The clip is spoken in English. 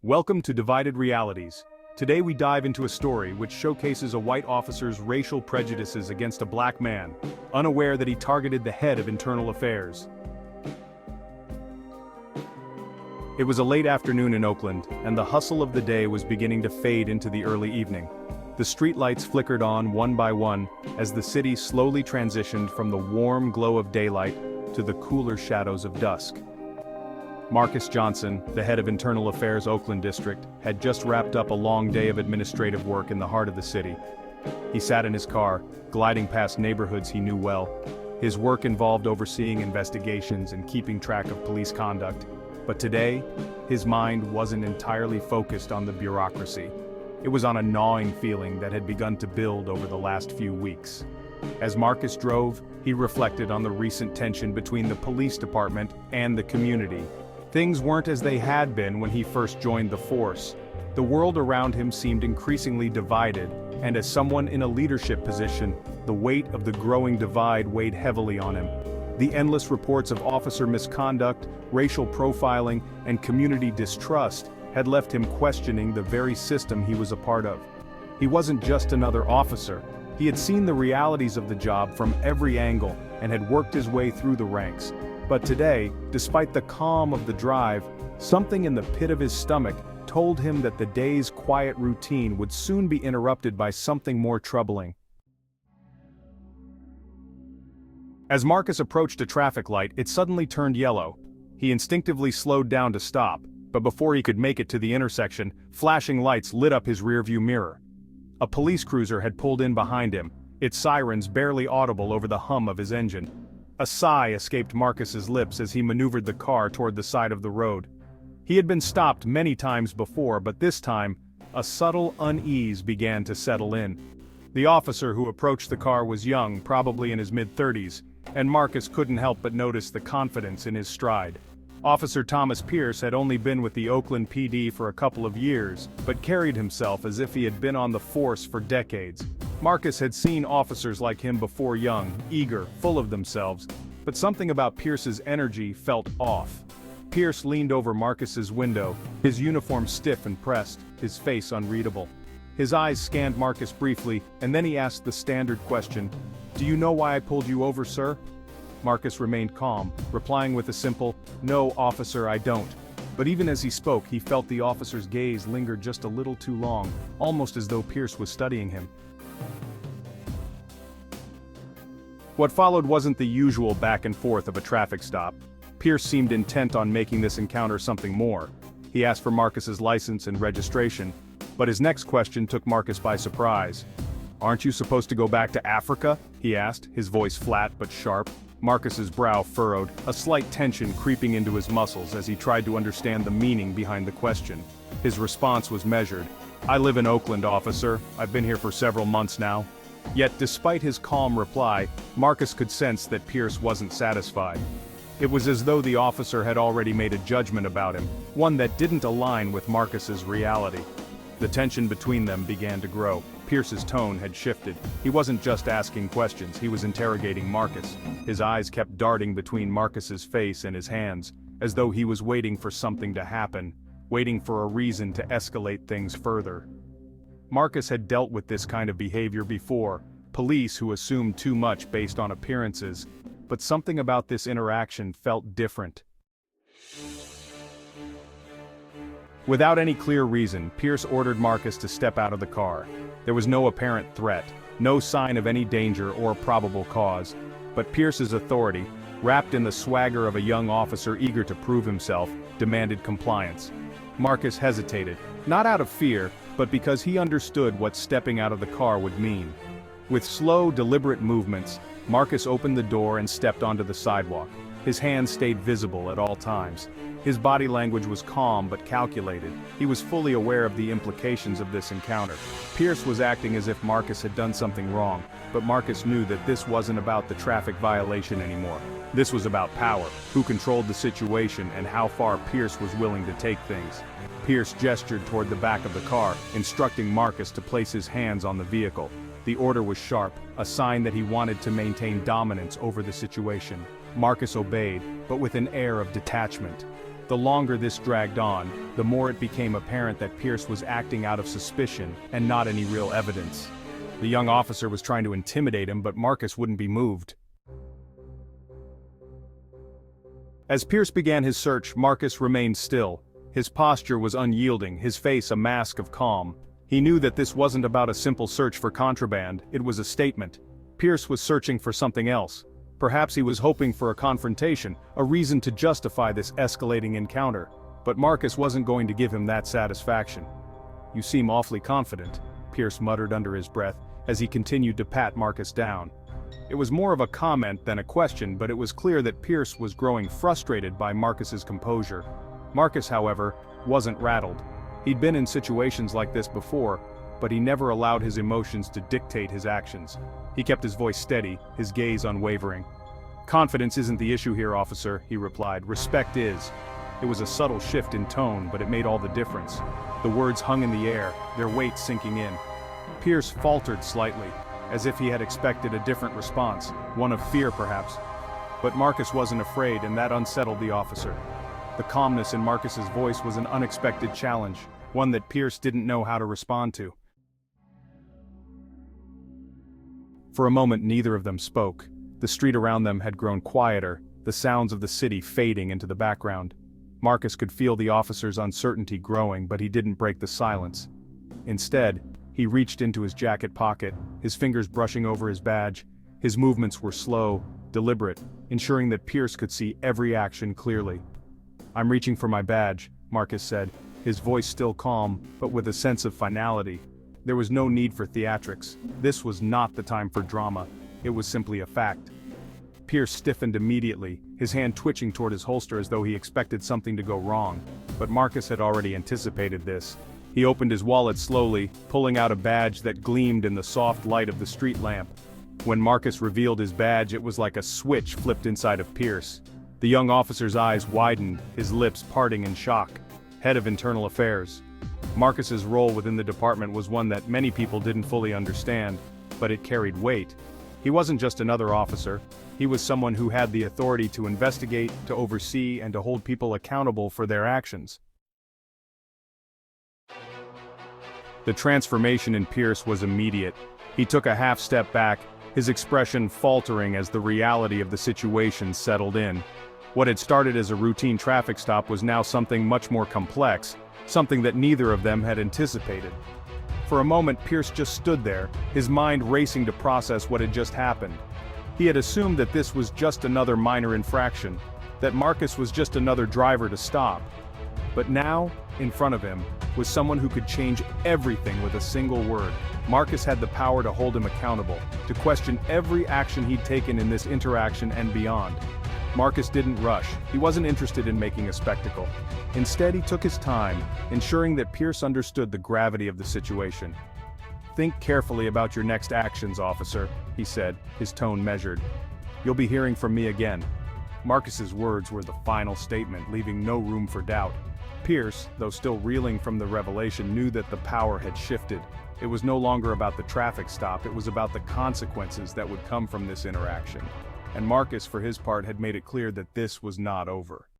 Welcome to Divided Realities. Today we dive into a story which showcases a white officer's racial prejudices against a black man, unaware that he targeted the head of internal affairs. It was a late afternoon in Oakland, and the hustle of the day was beginning to fade into the early evening. The streetlights flickered on one by one as the city slowly transitioned from the warm glow of daylight to the cooler shadows of dusk. Marcus Johnson, the head of Internal Affairs Oakland District, had just wrapped up a long day of administrative work in the heart of the city. He sat in his car, gliding past neighborhoods he knew well. His work involved overseeing investigations and keeping track of police conduct. But today, his mind wasn't entirely focused on the bureaucracy. It was on a gnawing feeling that had begun to build over the last few weeks. As Marcus drove, he reflected on the recent tension between the police department and the community. Things weren't as they had been when he first joined the force. The world around him seemed increasingly divided, and as someone in a leadership position, the weight of the growing divide weighed heavily on him. The endless reports of officer misconduct, racial profiling, and community distrust had left him questioning the very system he was a part of. He wasn't just another officer. He had seen the realities of the job from every angle and had worked his way through the ranks. But today, despite the calm of the drive, something in the pit of his stomach told him that the day's quiet routine would soon be interrupted by something more troubling. As Marcus approached a traffic light, it suddenly turned yellow. He instinctively slowed down to stop, but before he could make it to the intersection, flashing lights lit up his rearview mirror. A police cruiser had pulled in behind him, its sirens barely audible over the hum of his engine. A sigh escaped Marcus's lips as he maneuvered the car toward the side of the road. He had been stopped many times before, but this time, a subtle unease began to settle in. The officer who approached the car was young, probably in his mid-30s, and Marcus couldn't help but notice the confidence in his stride. Officer Thomas Pierce had only been with the Oakland PD for a couple of years, but carried himself as if he had been on the force for decades. Marcus had seen officers like him before, young, eager, full of themselves, but something about Pierce's energy felt off. Pierce leaned over Marcus's window, his uniform stiff and pressed, his face unreadable. His eyes scanned Marcus briefly, and then he asked the standard question, "Do you know why I pulled you over, sir?" Marcus remained calm, replying with a simple, "No, officer, I don't." But even as he spoke, he felt the officer's gaze linger just a little too long, almost as though Pierce was studying him. What followed wasn't the usual back and forth of a traffic stop. Pierce seemed intent on making this encounter something more. He asked for Marcus's license and registration, but his next question took Marcus by surprise. "Aren't you supposed to go back to Africa?" he asked, his voice flat but sharp. Marcus's brow furrowed, a slight tension creeping into his muscles as he tried to understand the meaning behind the question. His response was measured. "I live in Oakland, officer. I've been here for several months now." Yet despite his calm reply, Marcus could sense that Pierce wasn't satisfied. It was as though the officer had already made a judgment about him, one that didn't align with Marcus's reality. The tension between them began to grow. Pierce's tone had shifted. He wasn't just asking questions, he was interrogating Marcus. His eyes kept darting between Marcus's face and his hands, as though he was waiting for something to happen, waiting for a reason to escalate things further. Marcus had dealt with this kind of behavior before, police who assumed too much based on appearances, but something about this interaction felt different. Without any clear reason, Pierce ordered Marcus to step out of the car. There was no apparent threat, no sign of any danger or probable cause, but Pierce's authority, wrapped in the swagger of a young officer eager to prove himself, demanded compliance. Marcus hesitated, not out of fear, but because he understood what stepping out of the car would mean. With slow, deliberate movements, Marcus opened the door and stepped onto the sidewalk. His hands stayed visible at all times. His body language was calm but calculated. He was fully aware of the implications of this encounter. Pierce was acting as if Marcus had done something wrong, but Marcus knew that this wasn't about the traffic violation anymore. This was about power, who controlled the situation and how far Pierce was willing to take things. Pierce gestured toward the back of the car, instructing Marcus to place his hands on the vehicle. The order was sharp, a sign that he wanted to maintain dominance over the situation. Marcus obeyed, but with an air of detachment. The longer this dragged on, the more it became apparent that Pierce was acting out of suspicion and not any real evidence. The young officer was trying to intimidate him, but Marcus wouldn't be moved. As Pierce began his search, Marcus remained still. His posture was unyielding, his face a mask of calm. He knew that this wasn't about a simple search for contraband, it was a statement. Pierce was searching for something else. Perhaps he was hoping for a confrontation, a reason to justify this escalating encounter. But Marcus wasn't going to give him that satisfaction. "You seem awfully confident," Pierce muttered under his breath, as he continued to pat Marcus down. It was more of a comment than a question, but it was clear that Pierce was growing frustrated by Marcus's composure. Marcus, however, wasn't rattled. He'd been in situations like this before, but he never allowed his emotions to dictate his actions. He kept his voice steady, his gaze unwavering. "Confidence isn't the issue here, officer," he replied. "Respect is." It was a subtle shift in tone, but it made all the difference. The words hung in the air, their weight sinking in. Pierce faltered slightly, as if he had expected a different response, one of fear perhaps. But Marcus wasn't afraid, and that unsettled the officer. The calmness in Marcus's voice was an unexpected challenge, one that Pierce didn't know how to respond to. For a moment neither of them spoke. The street around them had grown quieter, the sounds of the city fading into the background. Marcus could feel the officer's uncertainty growing, but he didn't break the silence. Instead, he reached into his jacket pocket, his fingers brushing over his badge. His movements were slow, deliberate, ensuring that Pierce could see every action clearly. "I'm reaching for my badge," Marcus said, his voice still calm, but with a sense of finality. There was no need for theatrics. This was not the time for drama. It was simply a fact. Pierce stiffened immediately, his hand twitching toward his holster as though he expected something to go wrong. But Marcus had already anticipated this. He opened his wallet slowly, pulling out a badge that gleamed in the soft light of the street lamp. When Marcus revealed his badge, it was like a switch flipped inside of Pierce. The young officer's eyes widened, his lips parting in shock. Head of Internal Affairs. Marcus's role within the department was one that many people didn't fully understand, but it carried weight. He wasn't just another officer. He was someone who had the authority to investigate, to oversee, and to hold people accountable for their actions. The transformation in Pierce was immediate. He took a half step back, his expression faltering as the reality of the situation settled in. What had started as a routine traffic stop was now something much more complex, something that neither of them had anticipated. For a moment, Pierce just stood there, his mind racing to process what had just happened. He had assumed that this was just another minor infraction, that Marcus was just another driver to stop. But now, in front of him, was someone who could change everything with a single word. Marcus had the power to hold him accountable, to question every action he'd taken in this interaction and beyond. Marcus didn't rush. He wasn't interested in making a spectacle. Instead, he took his time, ensuring that Pierce understood the gravity of the situation. "Think carefully about your next actions, officer," he said, his tone measured. "You'll be hearing from me again." Marcus's words were the final statement, leaving no room for doubt. Pierce, though still reeling from the revelation, knew that the power had shifted. It was no longer about the traffic stop, it was about the consequences that would come from this interaction. And Marcus, for his part, had made it clear that this was not over.